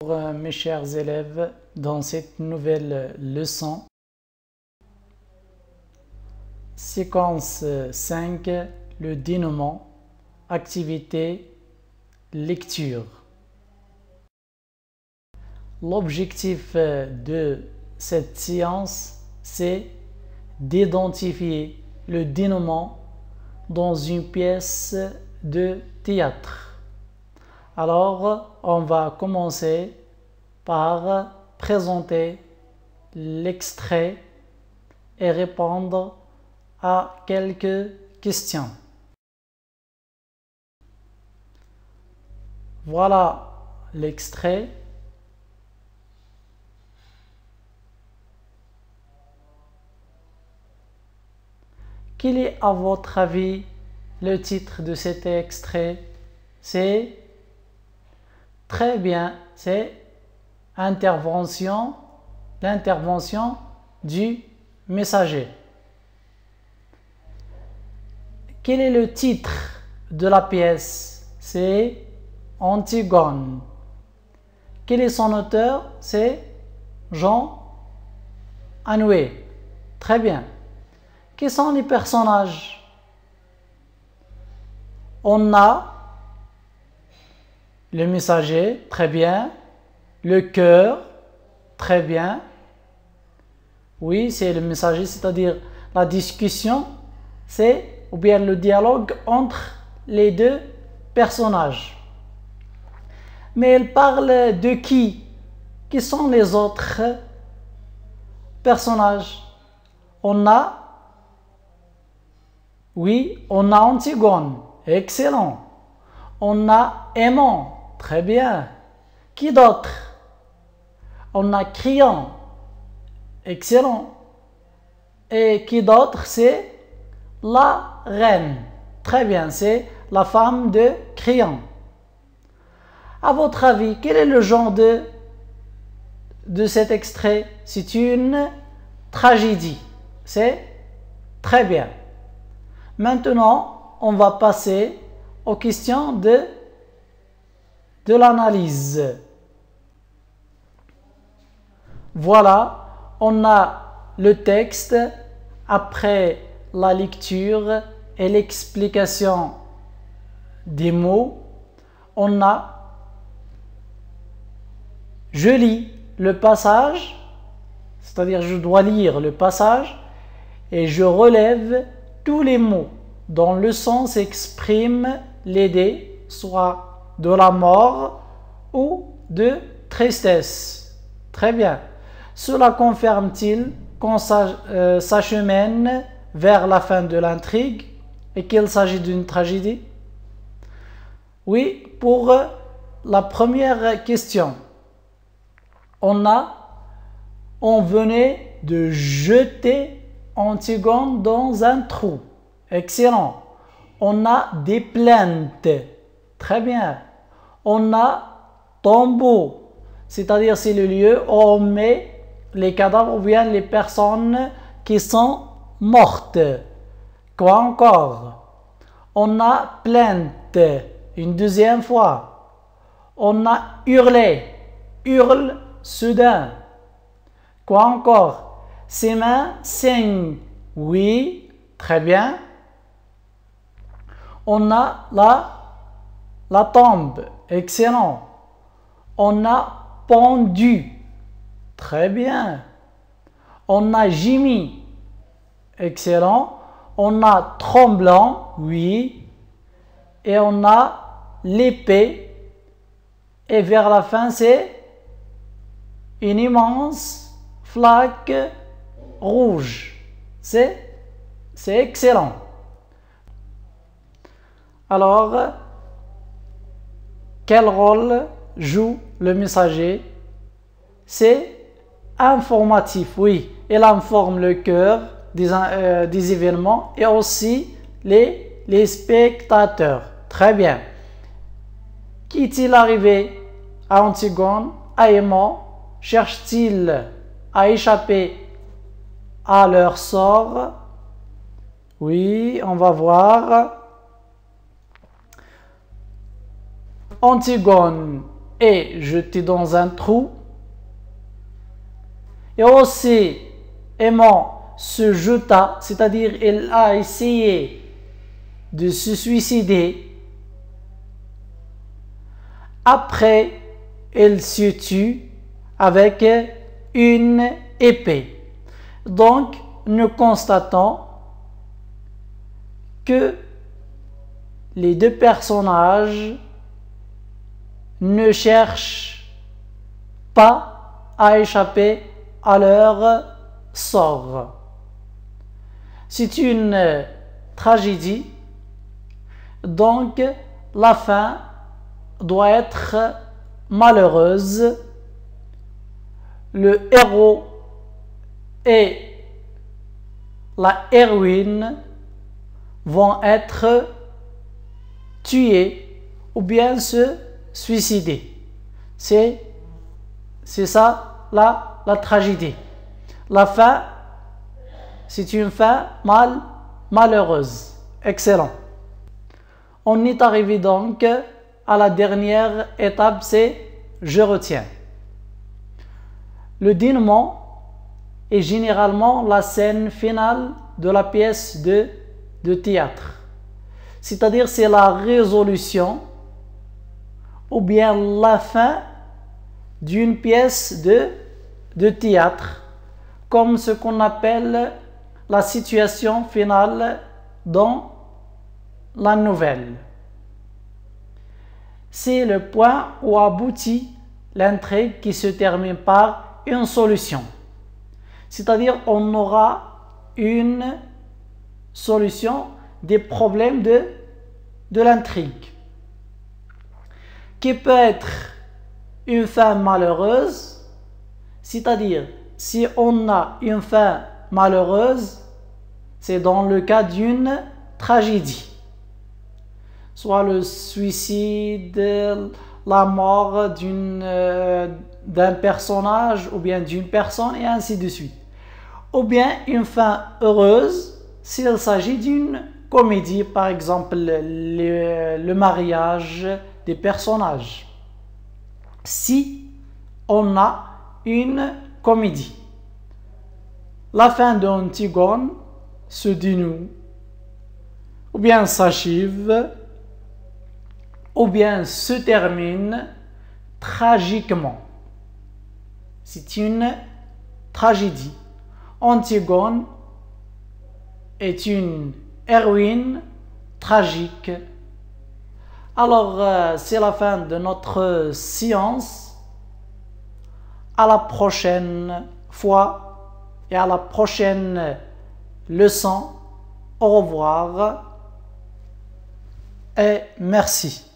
Bonjour mes chers élèves, dans cette nouvelle leçon, séquence 5, le dénouement, activité, lecture. L'objectif de cette séance, c'est d'identifier le dénouement dans une pièce de théâtre. Alors, on va commencer par présenter l'extrait et répondre à quelques questions. Voilà l'extrait. Quel est à votre avis le titre de cet extrait? C'est très bien, c'est l'intervention du messager. Quel est le titre de la pièce? C'est Antigone. Quel est son auteur? C'est Jean Anouilh. Très bien. Quels sont les personnages? On a le messager, très bien. Le cœur, très bien. Oui, c'est le messager, c'est-à-dire la discussion, c'est ou bien le dialogue entre les deux personnages. Mais elle parle de qui? Qui sont les autres personnages? On a Antigone, excellent. On a Aimant, très bien. Qui d'autre? On a Créon, excellent. Et qui d'autre? C'est la reine, très bien, c'est la femme de Créon. À votre avis, quel est le genre de cet extrait? C'est une tragédie, c'est très bien. Maintenant, on va passer aux questions de l'analyse. Voilà, on a le texte après la lecture et l'explication des mots. Je lis le passage, c'est-à-dire je dois lire le passage et je relève tous les mots dont le sens exprime l'idée, soit de la mort ou de tristesse. Très bien. Cela confirme-t-il qu'on s'achemine vers la fin de l'intrigue et qu'il s'agit d'une tragédie? Oui, pour la première question, on venait de jeter Antigone dans un trou. Excellent. On a des plaintes. Très bien. On a tombeau, c'est-à-dire c'est le lieu où on met les cadavres ou bien les personnes qui sont mortes. Quoi encore? On a plainte une deuxième fois. On a hurlé, hurle soudain. Quoi encore? Ses mains saignent. Oui, très bien. On a la tombe. Excellent. On a pendu. Très bien. On a gémi. Excellent. On a tremblant. Oui. Et on a l'épée. Et vers la fin, c'est une immense flaque rouge. C'est excellent. Alors, quel rôle joue le messager? C'est informatif, oui. Il informe le cœur des événements et aussi les spectateurs. Très bien. Qu'est-il arrivé à Antigone, à Aimant? Cherche-t-il à échapper à leur sort? Oui, on va voir. Antigone est jeté dans un trou. Et aussi, aimant se jeta, c'est-à-dire il a essayé de se suicider. Après, il se tue avec une épée. Donc, nous constatons que les deux personnages ne cherchent pas à échapper à leur sort. C'est une tragédie, donc la fin doit être malheureuse. Le héros et la héroïne vont être tués ou bien se suicider. C'est ça la tragédie. La fin, c'est une fin malheureuse. Excellent. On est arrivé donc à la dernière étape, c'est je retiens. Le dénouement est généralement la scène finale de la pièce de théâtre. C'est-à-dire c'est la résolution ou bien la fin d'une pièce de théâtre, comme ce qu'on appelle la situation finale dans la nouvelle. C'est le point où aboutit l'intrigue qui se termine par une solution. C'est-à-dire on aura une solution des problèmes de l'intrigue, qui peut être une fin malheureuse, c'est-à-dire si on a une fin malheureuse, c'est dans le cas d'une tragédie, soit le suicide, la mort d'un personnage ou bien d'une personne et ainsi de suite. Ou bien une fin heureuse s'il s'agit d'une comédie, par exemple le mariage des personnages. Si on a une comédie, la fin d'Antigone se dénoue, ou bien s'achève, ou bien se termine tragiquement. C'est une tragédie. Antigone est une héroïne tragique. Alors, c'est la fin de notre séance. À la prochaine fois et à la prochaine leçon. Au revoir et merci.